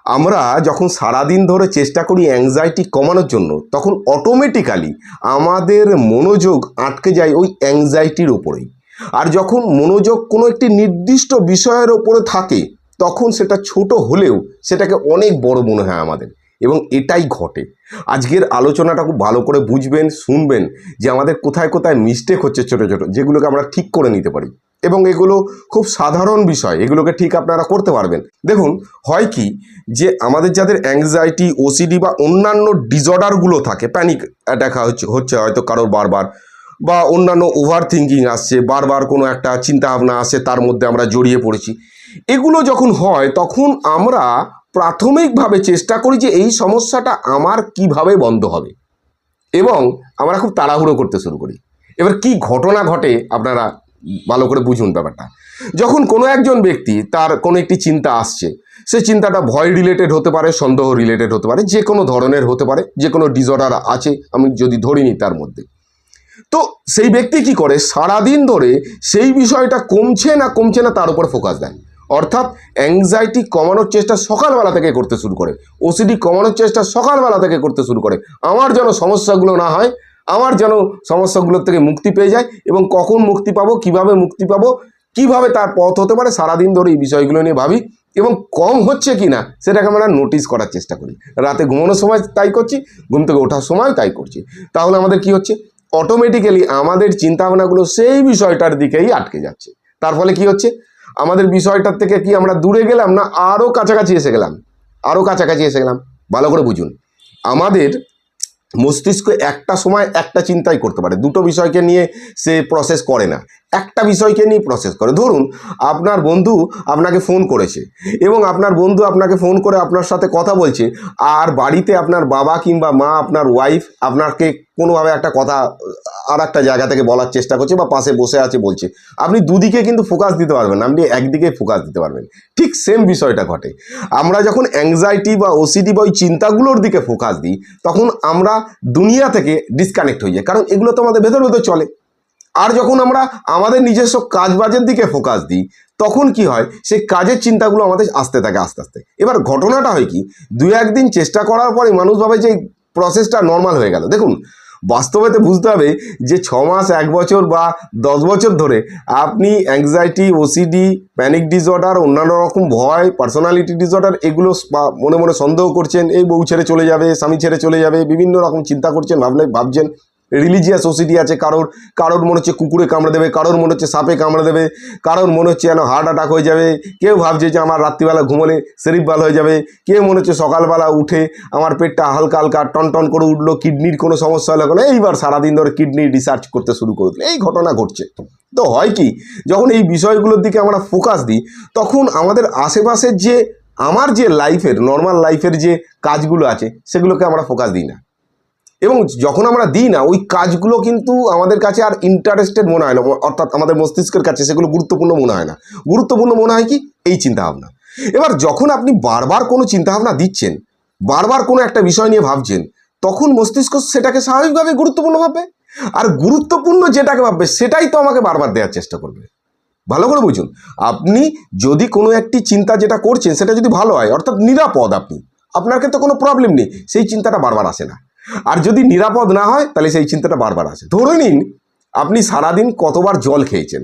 আমরা যখন সারাদিন ধরে চেষ্টা করি অ্যাংজাইটি কমানোর জন্য, তখন অটোমেটিক্যালি আমাদের মনোযোগ আটকে যায় ওই অ্যাংজাইটির ওপরেই। আর যখন মনোযোগ কোনো একটি নির্দিষ্ট বিষয়ের ওপরে থাকে, তখন সেটা ছোট হলেও সেটাকে অনেক বড় মনে হয় আমাদের, এবং এটাই ঘটে। আজকের আলোচনাটা খুব ভালো করে বুঝবেন, শুনবেন যে আমাদের কোথায় কোথায় মিস্টেক হচ্ছে ছোটো ছোটো, যেগুলোকে আমরা ঠিক করে নিতে পারি। এবং এগুলো খুব সাধারণ বিষয়, এগুলোকে ঠিক আপনারা করতে পারবেন। দেখুন, হয় কি যে আমাদের যাদের অ্যাংজাইটি, ওসিডি বা অন্যান্য ডিসঅর্ডারগুলো থাকে, প্যানিক অ্যাটাক হচ্ছে হয়তো কারোর বারবার, বা অন্যান্য ওভার থিঙ্কিং আসছে, বারবার কোনো একটা চিন্তাভাবনা আসছে, তার মধ্যে আমরা জড়িয়ে পড়েছি। এগুলো যখন হয় তখন আমরা প্রাথমিকভাবে চেষ্টা করি যে এই সমস্যাটা আমার কিভাবে বন্ধ হবে, এবং আমরা খুব তাড়াহুড়ো করতে শুরু করি। এবার কি ঘটনা ঘটে আপনারা ভালো করে বুঝুন ব্যাপারটা। যখন কোনো একজন ব্যক্তি, তার কোনো একটি চিন্তা আসছে, সে চিন্তাটা ভয় রিলেটেড হতে পারে, সন্দেহ রিলেটেড হতে পারে, যে কোনো ধরনের হতে পারে, যে কোনো ডিসঅর্ডার আছে আমি যদি ধরিনি তার মধ্যে, তো সেই ব্যক্তি কি করে, সারাদিন ধরে সেই বিষয়টা কমছে না তার উপর ফোকাস দেয়। অর্থাৎ অ্যাংজাইটি কমানোর চেষ্টা সকালবেলা থেকে করতে শুরু করে, ওসিডি কমানোর চেষ্টা সকালবেলা থেকে করতে শুরু করে, আমার যেন সমস্যাগুলো না হয়, আমার যেন সমস্যাগুলোর থেকে মুক্তি পেয়ে যায়, এবং কখন মুক্তি পাবো, কিভাবে মুক্তি পাবো, কিভাবে তার পথ হতে পারে, সারাদিন ধরে এই বিষয়গুলো নিয়ে ভাবি, এবং কম হচ্ছে কি না সেটাকে আমরা নোটিস করার চেষ্টা করি। রাতে ঘুমানোর সময় তাই করছি, ঘুম থেকে ওঠার সময় তাই করছি। তাহলে আমাদের কি হচ্ছে, অটোমেটিক্যালি আমাদের চিন্তাভাবনাগুলো সেই বিষয়টার দিকেই আটকে যাচ্ছে। তার ফলে কি হচ্ছে, আমাদের বিষয়টার থেকে কি আমরা দূরে গেলাম, না আরও কাছাকাছি এসে গেলাম। ভালো করে বুঝুন, আমাদের মস্তিষ্ক একটা সময় একটা চিন্তাই করতে পারে, দুটো বিষয়কে নিয়ে সে প্রসেস করে না, একটা বিষয়কে নিয়ে প্রসেস করে। ধরুন, আপনার বন্ধু আপনাকে ফোন করেছে, এবং আপনার বন্ধু আপনাকে ফোন করে আপনার সাথে কথা বলছে, আর বাড়িতে আপনার বাবা কিংবা মা, আপনার ওয়াইফ আপনাকে কোনোভাবে একটা কথা আর একটা জায়গা থেকে বলার চেষ্টা করছে, বা পাশে বসে আছে বলছে। আপনি দুদিকে কিন্তু ফোকাস দিতে পারবেন না, আপনি একদিকে ফোকাস দিতে পারবেন। ঠিক সেম বিষয়টা ঘটে। আমরা যখন অ্যাংজাইটি বা ওসিডি বা ওই চিন্তাগুলোর দিকে ফোকাস দিই, তখন আমরা দুনিয়া থেকে ডিসকানেক্ট হয়ে যাই, কারণ এগুলো তো আমাদের ভেতর ভেতর চলে। আর যখন আমরা আমাদের নিজস্ব কাজবাজের দিকে ফোকাস দিই, তখন কি হয়, সেই কাজের চিন্তাগুলো আমাদের আসতে থাকে আস্তে আস্তে। এবার ঘটনাটা হয় কি, দু একদিন চেষ্টা করার পরে মানুষ ভাবে যে প্রসেসটা নর্মাল হয়ে গেল। দেখুন, বাস্তবেতে বুঝতে হবে যে 6 মাস, 1 বছর বা 10 বছর ধরে আপনি অ্যাংজাইটি, ওসিডি, প্যানিক ডিসঅর্ডার, অন্যান্য রকম ভয়, পার্সোনালিটি ডিসঅর্ডার, এগুলো মনে মনে সন্দেহ করছেন, এই বউ ছেড়ে চলে যাবে, স্বামী ছেড়ে চলে যাবে, বিভিন্ন রকম চিন্তা করছেন, ভাবছেন। রিলিজিয়াস ওসিডি আছে কারোর মনে হচ্ছে কুকুরে কামড়ে দেবে, কারোর মনে হচ্ছে সাপে কামড়ে দেবে, কারোর মনে হচ্ছে যেন হার্ট অ্যাটাক হয়ে যাবে, কেউ ভাবছে যে আমার রাত্রিবেলা ঘুমোলে শরীর ভালো হয়ে যাবে, কেউ মনে হচ্ছে সকালবেলা উঠে আমার পেটটা হালকা হালকা টন করে উঠলো, কিডনির কোনো সমস্যা হলো, এইবার সারাদিন ধরে কিডনি রিসার্চ করতে শুরু করে দিল। এই ঘটনা ঘটছে। তো হয় কি, যখন এই বিষয়গুলোর দিকে আমরা ফোকাস দিই, তখন আমাদের আশেপাশের যে আমার যে লাইফের, নর্মাল লাইফের যে কাজগুলো আছে, সেগুলোকে আমরা ফোকাস দিই না। এবং যখন আমরা দিই না, ওই কাজগুলো কিন্তু আমাদের কাছে আর ইন্টারেস্টেড মনে হয় না, অর্থাৎ আমাদের মস্তিষ্কের কাছে সেগুলো গুরুত্বপূর্ণ মনে হয় না। গুরুত্বপূর্ণ মনে হয় কি, এই চিন্তাভাবনা। এবার যখন আপনি বারবার কোনো চিন্তাভাবনা দিচ্ছেন, বারবার কোনো একটা বিষয় নিয়ে ভাবছেন, তখন মস্তিষ্ক সেটাকে স্বাভাবিকভাবে গুরুত্বপূর্ণ ভাববে, আর গুরুত্বপূর্ণ যেটাকে ভাববে সেটাই তো আমাকে বারবার দেওয়ার চেষ্টা করবে। ভালো করে বুঝুন, আপনি যদি কোনো একটি চিন্তা যেটা করছেন সেটা যদি ভালো হয়, অর্থাৎ নিরাপদ, আপনার ক্ষেত্রে কোনো প্রবলেম নেই, সেই চিন্তাটা বারবার আসে না। আর যদি নিরাপদ না হয়, তাহলে সেই চিন্তাটা বারবার আসে। ধরে নিন, আপনি সারাদিন কতবার জল খেয়েছেন।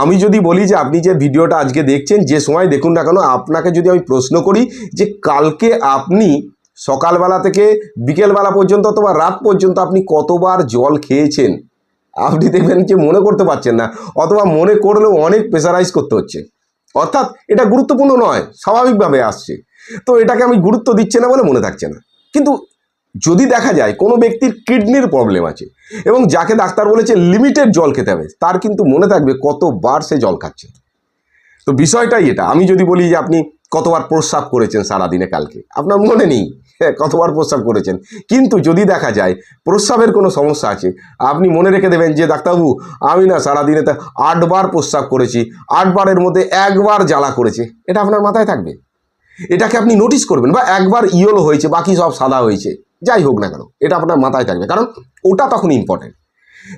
আমি যদি বলি যে আপনি যে ভিডিওটা আজকে দেখছেন, যে সময় দেখুন না কেন, আপনাকে যদি আমি প্রশ্ন করি যে কালকে আপনি সকালবেলা থেকে বিকেলবেলা পর্যন্ত অথবা রাত পর্যন্ত আপনি কতবার জল খেয়েছেন, আপনি দেখবেন যে মনে করতে পারছেন না, অথবা মনে করলেও অনেক প্রেসারাইজ করতে হচ্ছে। অর্থাৎ এটা গুরুত্বপূর্ণ নয়, স্বাভাবিকভাবে আসছে। তো এটাকে আমি গুরুত্ব দিচ্ছে না বলে মনে থাকছে না। কিন্তু যদি দেখা যায় কোনো ব্যক্তির কিডনির প্রবলেম আছে, এবং যাকে ডাক্তার বলেছে লিমিটেড জল খেতে হবে, তার কিন্তু মনে থাকবে কতবার সে জল খাচ্ছে। তো বিষয়টাই এটা। আমি যদি বলি যে আপনি কতবার প্রস্রাব করেছেন সারাদিনে, কালকে আপনার মনে নেই কতবার প্রস্রাব করেছেন, কিন্তু যদি দেখা যায় প্রস্রাবের কোনো সমস্যা আছে, আপনি মনে রেখে দেবেন যে ডাক্তারবাবু, আমি না সারাদিনে 8 বার প্রস্রাব করেছি, 8 বারের মধ্যে 1 বার জ্বালা করেছে। এটা আপনার মাথায় থাকবে, এটাকে আপনি নোটিস করবেন। বা 1 বার ইয়েলো হয়েছে, বাকি সব সাদা হয়েছে, যাই হোক না কেন, এটা আপনার মাথায় থাকবে, কারণ ওটা তখন ইম্পর্টেন্ট।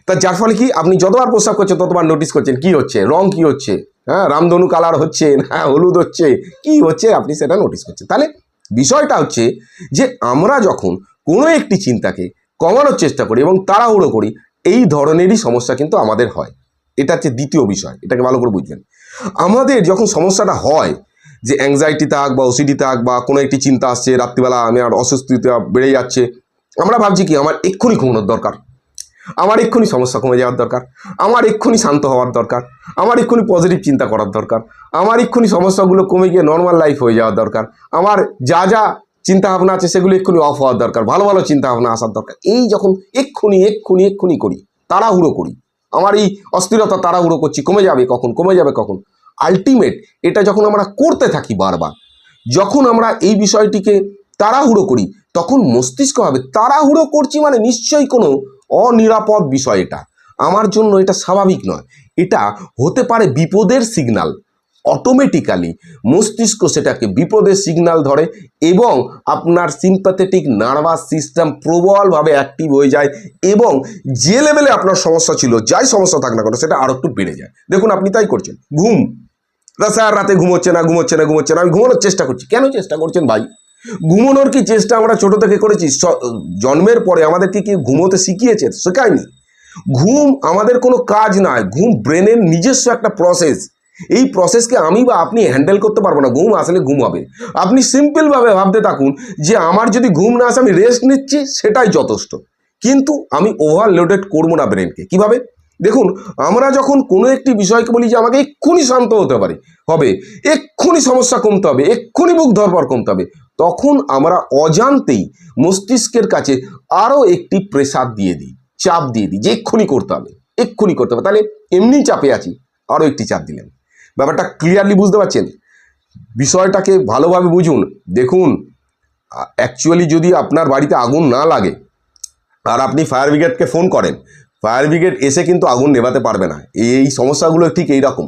তা যার ফলে কি, আপনি যতবার প্রস্রাব করছেন ততবার নোটিস করছেন কি হচ্ছে, রং কি হচ্ছে, হ্যাঁ রামধনু কালার হচ্ছে না হলুদ হচ্ছে, কি হচ্ছে আপনি সেটা নোটিস করছেন। তাহলে বিষয়টা হচ্ছে যে আমরা যখন কোনো একটি চিন্তাকে কমানোর চেষ্টা করি এবং তাড়াহুড়ো করি, এই ধরনেরই সমস্যা কিন্তু আমাদের হয়। এটা হচ্ছে দ্বিতীয় বিষয়, এটাকে ভালো করে বুঝবেন। আমাদের যখন সমস্যাটা হয় যে অ্যাংজাইটি থাক বা ওসিডি থাক বা কোনো একটি চিন্তা আসছে, রাত্রিবেলা আমি আর অস্বস্তিটা বেড়ে যাচ্ছে, আমরা ভাবছি কি আমার এক্ষুনি ঘুমানোর দরকার, আমার এক্ষুনি সমস্যা কমে যাওয়ার দরকার, আমার এক্ষুনি শান্ত হওয়ার দরকার, আমার এক্ষুনি পজিটিভ চিন্তা করার দরকার, আমার এক্ষুনি সমস্যাগুলো কমে গিয়ে নর্মাল লাইফ হয়ে যাওয়ার দরকার, আমার যা যা চিন্তা ভাবনা আছে সেগুলো এক্ষুনি অফ হওয়ার দরকার, ভালো ভালো চিন্তা ভাবনা আসার দরকার। এই যখন এক্ষুনি এক্ষুনি এক্ষুনি করি, তাড়াহুড়ো করি, আমার এই অস্থিরতা তাড়াহুড়ো করছি, কমে যাবে কখন, কমে যাবে কখন, আলটিমেট এটা যখন আমরা করতে থাকি বারবার, যখন আমরা এই বিষয়টিকে তাড়াহুড়ো করি, তখন মস্তিষ্ক ভাবে তাড়াহুড়ো করছি মানে নিশ্চয়ই কোনো অনিরাপদ বিষয়, এটা আমার জন্য এটা স্বাভাবিক নয়, এটা হতে পারে বিপদের সিগন্যাল। অটোমেটিক্যালি মস্তিষ্ক সেটাকে বিপদের সিগন্যাল ধরে এবং আপনার সিম্প্যাথেটিক নার্ভাস সিস্টেম প্রবলভাবে অ্যাক্টিভ হয়ে যায় এবং যে লেভেলে আপনার সমস্যা ছিল, যাই সমস্যা থাক না কেন, সেটা আরও একটু বেড়ে যায়। দেখুন আপনি তাই করছেন, ঘুম, স্যার রাতে ঘুমোচ্ছে না, আমি ঘুমানোর চেষ্টা করছি। কেন চেষ্টা করছেন ভাই? ঘুমানোর কি চেষ্টা আমরা ছোট থেকে করেছি? জন্মের পরে আমাদেরকে কি ঘুমোতে শিখিয়েছে? শেখায়নি। ঘুম আমাদের কোনো কাজ নয়, ঘুম ব্রেনের নিজস্ব একটা প্রসেস। এই প্রসেসকে আমি বা আপনি হ্যান্ডেল করতে পারবো না। ঘুম আসলে ঘুম হবে। আপনি সিম্পলভাবে ভাবতে থাকুন যে আমার যদি ঘুম না আসে, আমি রেস্ট নিচ্ছি, সেটাই যথেষ্ট। কিন্তু আমি ওভারলোডেড করবো না ব্রেনকে। কিভাবে? দেখুন, আমরা যখন কোনো একটি বিষয়কে বলি যে আমাকে এক্ষুনি শান্ত হতে হবে, এক্ষুনি সমস্যা কমতে হবে, এক্ষুনি বুক ধরপড় কমতে হবে, তখন আমরা অজান্তেই মস্তিষ্কের কাছে আরও একটি প্রেসার দিয়ে দিই, চাপ দিয়ে দিই যে এক্ষুনি করতে হবে, এক্ষুনি করতে হবে। তাহলে এমনি চাপে আছি, আরও একটি চাপ দিলেন। ব্যাপারটা ক্লিয়ারলি বুঝতে পারছেন? বিষয়টাকে ভালোভাবে বুঝুন। দেখুন, অ্যাকচুয়ালি যদি আপনার বাড়িতে আগুন না লাগে আর আপনি ফায়ার ব্রিগেডকে ফোন করেন, ফায়ার ব্রিগেড এসে কিন্তু আগুন নেভাতে পারবে না। এই সমস্যাগুলো ঠিক এই রকম।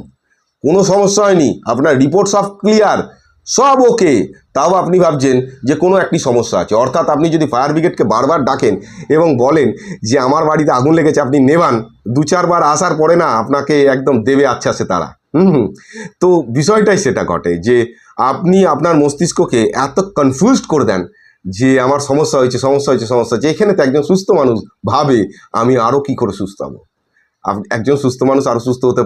কোনো সমস্যা হয়নি, আপনার রিপোর্ট সব ক্লিয়ার, সব ওকে, তাও আপনি ভাবছেন যে কোনো একটি সমস্যা আছে। অর্থাৎ আপনি যদি ফায়ার ব্রিগেডকে বারবার ডাকেন এবং বলেন যে আমার বাড়িতে আগুন লেগেছে, আপনি নেভান, 2-4 বার আসার পরে না আপনাকে একদম দেবে আচ্ছা সে তারা। তো বিষয়টাই সেটা ঘটে যে আপনি আপনার মস্তিষ্ককে এত কনফিউজড করে দেন যে আমার সমস্যা হয়েছে, যে এখানে তো একজন সুস্থ মানুষ ভাবে আমি আরও কী করে সুস্থ হবো। একজন সুস্থ মানুষ আরও সুস্থ হতে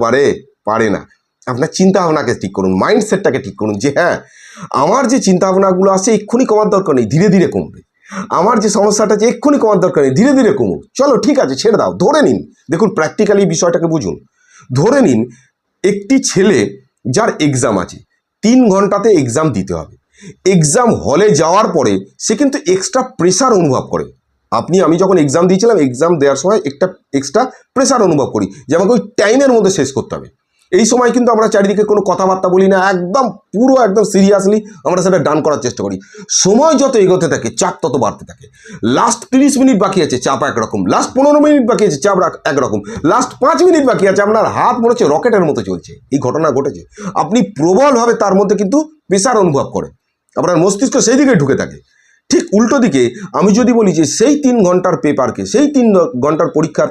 পারে না। আপনার চিন্তা ভাবনাকে ঠিক করুন, মাইন্ডসেটটাকে ঠিক করুন যে হ্যাঁ, আমার যে চিন্তা ভাবনাগুলো আছে এক্ষুনি কমার দরকার নেই, ধীরে ধীরে কমবে। আমার যে সমস্যাটা আছে এক্ষুনি কমার দরকার নেই, ধীরে ধীরে কমুক। চলো ঠিক আছে, ছেড়ে দাও। ধরে নিন, দেখুন প্র্যাকটিক্যালি বিষয়টাকে বুঝুন। ধরে নিন একটি ছেলে যার এক্সাম আছে, 3 ঘন্টাতে এক্সাম দিতে হবে। এক্সাম হলে যাওয়ার পরে সে কিন্তু এক্সট্রা প্রেশার অনুভব করে। আমি যখন এক্সাম দিয়েছিলাম, এক্সাম দেওয়ার সময় একটা এক্সট্রা প্রেশার অনুভব করি যে আমাকে ওই টাইমের মধ্যে শেষ করতে হবে। এই সময় কিন্তু আমরা চারিদিকে কোনো কথাবার্তা বলি না, একদম সিরিয়াসলি আমরা সেটা ডান করার চেষ্টা করি। সময় যত এগোতে থাকে চাপ তত বাড়তে থাকে। লাস্ট 30 মিনিট বাকি আছে, চাপ একরকম। লাস্ট 15 মিনিট বাকি আছে, চাপ একরকম। লাস্ট 5 মিনিট বাকি আছে, আপনার হাত মনে হচ্ছে রকেটের মতো চলছে। এই ঘটনা ঘটেছে, আপনি প্রবলভাবে তার মধ্যে কিন্তু প্রেশার অনুভব করেন, আপনার মস্তিষ্ক সেই দিকে ঢুকে থাকে। ঠিক উল্টো দিকে আমি যদি বলি যে সেই 3 ঘন্টার পেপারকে, সেই 3 ঘন্টার পরীক্ষার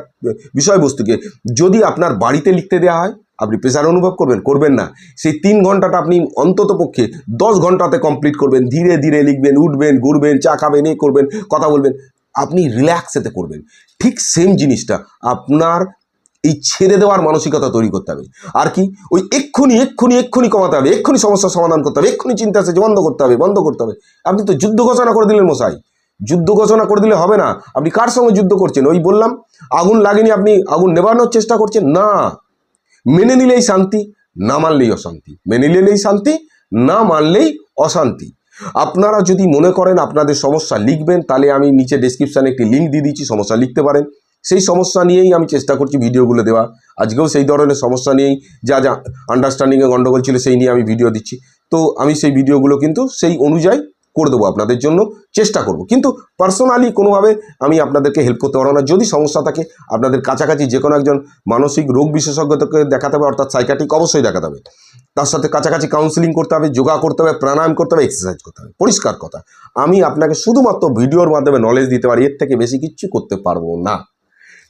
বিষয়বস্তুকে যদি আপনার বাড়িতে লিখতে দেওয়া হয়, আপনি প্রেশার অনুভব করবেন না। সেই 3 ঘন্টাটা আপনি অন্তত পক্ষে 10 ঘন্টাতে কমপ্লিট করবেন। ধীরে ধীরে লিখবেন, উঠবেন, ঘুরবেন, চা খাবেন, করবেন, কথা বলবেন, আপনি রিল্যাক্সেতে করবেন। ঠিক সেম জিনিসটা আপনার এই ছেড়ে দেওয়ার মানসিকতা তৈরি করতে হবে। আর কি, ওই এক্ষুনি কমাতে হবে, এক্ষুনি সমস্যার সমাধান করতে হবে, এক্ষুনি চিন্তা আসছে বন্ধ করতে হবে। আপনি তো যুদ্ধ ঘোষণা করে দিলেন মশাই। যুদ্ধ ঘোষণা করে দিলে হবে না। আপনি কার সঙ্গে যুদ্ধ করছেন? ওই বললাম আগুন লাগেনি, আপনি আগুন নেভানোর চেষ্টা করছেন না। মেনে নিলেই শান্তি, না মানলেই অশান্তি। মেনে নিলেই শান্তি, না মানলেই অশান্তি। আপনারা যদি মনে করেন আপনাদের সমস্যা লিখবেন, তাহলে আমি নিচে ডেসক্রিপশানে একটি লিঙ্ক দিয়ে দিচ্ছি, সমস্যা লিখতে পারেন। সেই সমস্যা নিয়েই আমি চেষ্টা করছি ভিডিওগুলো দেওয়া। আজকেও সেই ধরনের সমস্যা নিয়েই যা আন্ডারস্ট্যান্ডিংয়ে গণ্ডগোল ছিল সেই নিয়ে আমি ভিডিও দিচ্ছি। তো আমি সেই ভিডিওগুলো কিন্তু সেই অনুযায়ী করে দেবো, আপনাদের জন্য চেষ্টা করব। কিন্তু পার্সোনালি কোনোভাবে আমি আপনাদেরকে হেল্প করতে পারবো না। যদি সমস্যা থাকে আপনাদের কাছাকাছি যে কোনো একজন মানসিক রোগ বিশেষজ্ঞকে দেখাতে হবে, অর্থাৎ সাইকিয়াট্রিক অবশ্যই দেখাতে হবে। তার সাথে কাছাকাছি কাউন্সিলিং করতে হবে, যোগা করতে হবে, প্রাণায়াম করতে হবে, এক্সারসাইজ করতে হবে। পরিষ্কার কথা, আমি আপনাকে শুধুমাত্র ভিডিওর মাধ্যমে নলেজ দিতে পারি, এর থেকে বেশি কিচ্ছু করতে পারবো না।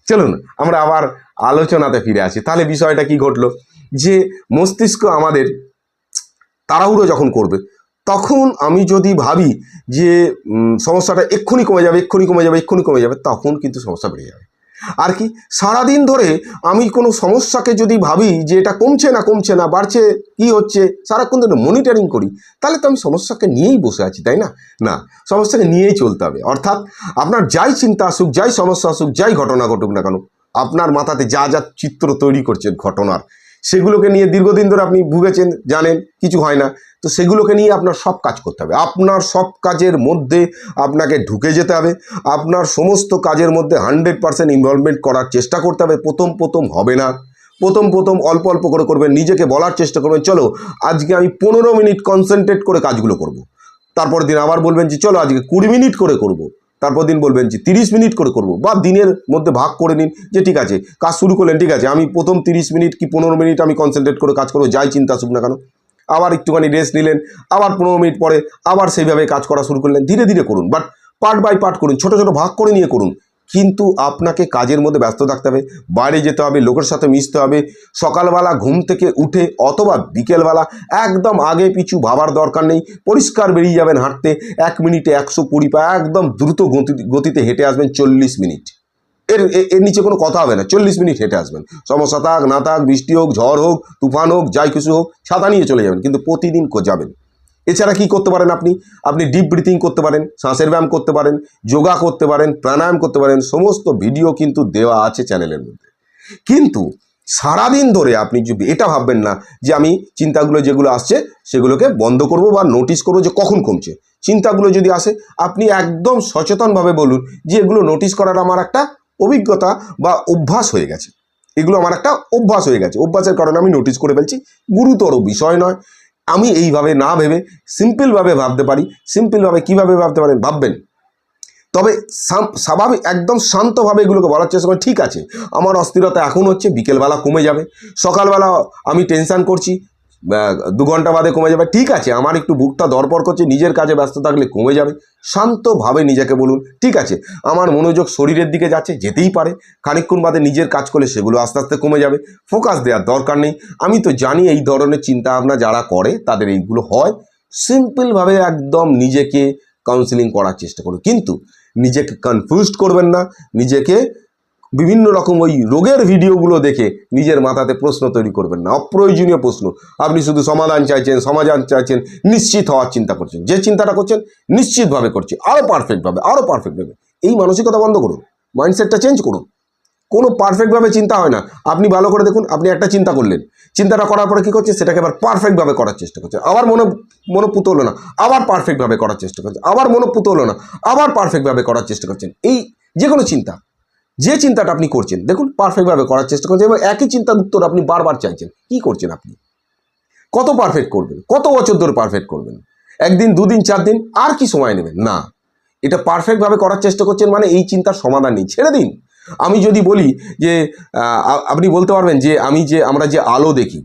চলুন আমরা আবার আলোচনাতে ফিরে আসি। তাহলে বিষয়টা কি ঘটলো যে মস্তিষ্ক আমাদের তাড়াহুড়ো যখন করবে তখন আমি যদি ভাবি যে সমস্যাটা এক্ষুনি কমে যাবে, এক্ষুনি কমে যাবে, এক্ষুনি কমে যাবে, তখন কিন্তু সমস্যা বেড়ে যাবে। আর কি, সারাদিন ধরে আমি কোনো সমস্যাকে যদি ভাবি যে এটা কমছে না বাড়ছে, কি হচ্ছে, সারাক্ষণ ধরে মনিটরিং করি, তাহলে তো আমি সমস্যাকে নিয়েই বসে আছি, তাই না? না, সমস্যাকে নিয়েই চলতে হবে। অর্থাৎ আপনার যাই চিন্তা আসুক, যাই সমস্যা আসুক, যাই ঘটনা ঘটুক না কেন, আপনার মাথাতে যা যা চিত্র তৈরি করছেন ঘটনার, সেগুলোকে নিয়ে দীর্ঘদিন ধরে আপনি ভুগেছেন, জানেন কিছু হয় না, তো সেগুলোকে নিয়ে আপনার সব কাজ করতে হবে। আপনার সব কাজের মধ্যে আপনাকে ঢুকে যেতে হবে, আপনার সমস্ত কাজের মধ্যে 100% ইনভলভমেন্ট করার চেষ্টা করতে হবে। প্রথম হবে না, প্রথম অল্প অল্প করে করবেন, নিজেকে বলার চেষ্টা করবেন চলো আজকে আমি 15 মিনিট কনসেন্ট্রেট করে কাজগুলো করব। তারপর দিন আবার বলবেন যে চলো আজকে 20 মিনিট করে করব। তারপর দিন বলবেন যে 30 মিনিট করে করব, বা দিনের মধ্যে ভাগ করে নিন যে ঠিক আছে কাজ শুরু করলেন, ঠিক আছে আমি প্রথম 30 মিনিট কি 15 মিনিট আমি কনসেন্ট্রেট করে কাজ করবো, যাই চিন্তা আসুক না কেন। আবার একটুখানি রেস্ট নিলেন, আবার 15 মিনিট পরে আবার সেইভাবে কাজ করা শুরু করলেন। ধীরে ধীরে করুন, বাট পার্ট বাই পার্ট করুন, ছোট ছোট ভাগ করে নিয়ে করুন। কিন্তু আপনাকে কাজের মধ্যে ব্যস্ত থাকতে হবে, বাইরে যেতে হবে, লোকের সাথে মিশতে হবে। সকালবেলা ঘুম থেকে উঠে অথবা বিকেলবেলা একদম আগে পিছু ভাবার দরকার নেই, পরিষ্কার বেরিয়ে যাবেন হাঁটতে, 1 মিনিটে 120 পা একদম দ্রুত গতিতে হেঁটে আসবেন 40 মিনিট। এর নিচে কোনো কথা হবে না, 40 মিনিট হেঁটে আসবেন। সমস্যা থাক না থাক, বৃষ্টি হোক, ঝড় হোক, তুফান হোক, যাই কিছু হোক, ছাতা নিয়ে চলে যাবেন, কিন্তু প্রতিদিন যাবেন। এছাড়া কি করতে পারেন আপনি ডিপ ব্রিথিং করতে পারেন, শ্বাসের ব্যায়াম করতে পারেন, যোগা করতে পারেন, প্রাণায়াম করতে পারেন, সমস্ত ভিডিও কিন্তু দেওয়া আছে চ্যানেলের মধ্যে। কিন্তু সারাদিন ধরে আপনি যদি এটা ভাববেন না যে আমি চিন্তাগুলো যেগুলো আসছে সেগুলোকে বন্ধ করব বা নোটিস করবো যে কখন কমছে। চিন্তাগুলো যদি আসে আপনি একদম সচেতনভাবে বলুন যে এগুলো নোটিস করার আমার একটা অভিজ্ঞতা বা অভ্যাস হয়ে গেছে, এগুলো আমার একটা অভ্যাস হয়ে গেছে, অভ্যাসের কারণে আমি নোটিস করে ফেলছি, গুরুতর বিষয় নয়। আমি এইভাবে না ভেবে সিম্পলভাবে ভাবতে পারি। সিম্পলভাবে কীভাবে ভাবতে পারেন ভাববেন, তবে স্বাভাবিক একদম শান্তভাবে এগুলোকে বলার চেষ্টা করেন। ঠিক আছে আমার অস্থিরতা এখন হচ্ছে, বিকেলবেলা কমে যাবে। সকালবেলা আমি টেনশান করছি, 2 ঘন্টা বাদে কমে যাবে। ঠিক আছে আমার একটু বুকটা দরপর করছে, নিজের কাজে ব্যস্ত থাকলে কমে যাবে। শান্তভাবে নিজেকে বলুন ঠিক আছে আমার মনোযোগ শরীরের দিকে যাচ্ছে, যেতেই পারে, খানিকক্ষণ বাদে নিজের কাজ করলে সেগুলো আস্তে আস্তে কমে যাবে। ফোকাস দেওয়ার দরকার নেই। আমি তো জানি এই ধরনের চিন্তাভাবনা যারা করে তাদের এইগুলো হয়। সিম্পলভাবে একদম নিজেকে কাউন্সিলিং করার চেষ্টা করুন, কিন্তু নিজেকে কনফিউজড করবেন না, নিজেকে বিভিন্ন রকম ওই রোগের ভিডিওগুলো দেখে নিজের মাথাতে প্রশ্ন তৈরি করবেন না, অপ্রয়োজনীয় প্রশ্ন। আপনি শুধু সমাধান চাইছেন, নিশ্চিত হওয়ার চিন্তা করছেন, যে চিন্তাটা করছেন নিশ্চিতভাবে করছি, আরও পারফেক্টভাবে। এই মানসিকতা বন্ধ করুন, মাইন্ডসেটটা চেঞ্জ করুন। কোনো পারফেক্টভাবে চিন্তা হয় না। আপনি ভালো করে দেখুন, আপনি একটা চিন্তা করলেন, চিন্তাটা করার পরে কী করছে সেটাকে আবার পারফেক্টভাবে করার চেষ্টা করছে, আবার মনোপুত হলো না, আবার পারফেক্টভাবে করার চেষ্টা করছে, আবার মনোপুত হলো না, আবার পারফেক্টভাবে করার চেষ্টা করছেন। এই যে কোনো চিন্তা, যে চিন্তাটা আপনি করছেন দেখুন পারফেক্টভাবে করার চেষ্টা করছেন, এবং একই চিন্তার উত্তর আপনি বারবার চাইছেন। কি করছেন আপনি? কত পারফেক্ট করবেন? কত বছর ধরে পারফেক্ট করবেন? 1 দিন 2 দিন 4 দিন, আর কি সময় নেবেন? না, এটা পারফেক্টভাবে করার চেষ্টা করছেন মানে এই চিন্তার সমাধান নেই, ছেড়ে দিন। আমি যদি বলি যে আপনি বলতে পারবেন যে আমরা যে আলো দেখি,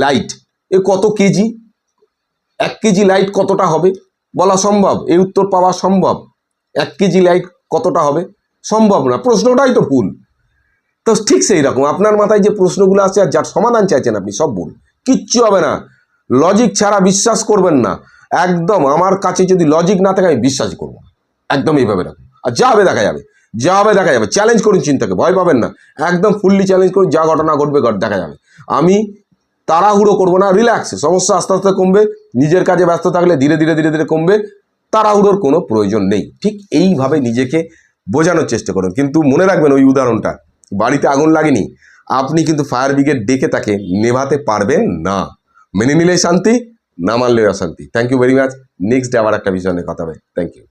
লাইট, এ কত কেজি? 1 কেজি লাইট কতটা হবে বলা সম্ভব? এই উত্তর পাওয়া সম্ভব? 1 কেজি লাইট কতটা হবে? সম্ভব না, প্রশ্নটাই তো ভুল। তো ঠিক সেই রকম আপনার মাথায় যে প্রশ্নগুলো আছে আর যার সমাধান চাইছেন আপনি, সব ভুল, কিচ্ছু হবে না। লজিক ছাড়া বিশ্বাস করবেন না, একদম আমার কাছে যদি লজিক না থাকে আমি বিশ্বাসই করবো না, একদম এইভাবে রাখুন। আর যা হবে দেখা যাবে, চ্যালেঞ্জ করুন চিন্তাকে, ভয় পাবেন না, একদম ফুললি চ্যালেঞ্জ করুন, যা ঘটনা ঘটবে দেখা যাবে। আমি তাড়াহুড়ো করবো না, রিল্যাক্সে, সমস্যা আস্তে আস্তে কমবে, নিজের কাজে ব্যস্ত থাকলে ধীরে ধীরে কমবে, তাড়াহুড়োর কোনো প্রয়োজন নেই। ঠিক এইভাবে নিজেকে বোঝানোর চেষ্টা করুন। কিন্তু মনে রাখবেন ওই উদাহরণটা, বাড়িতে আগুন লাগেনি, আপনি কিন্তু ফায়ার ব্রিগেড ডেকে তাকে নেভাতে পারবেন না। মেনে নিলেই শান্তি, না মানলেই অশান্তি। Thank you very much. Next day আবার একটা বিষয় নিয়ে কথা হবে। Thank you.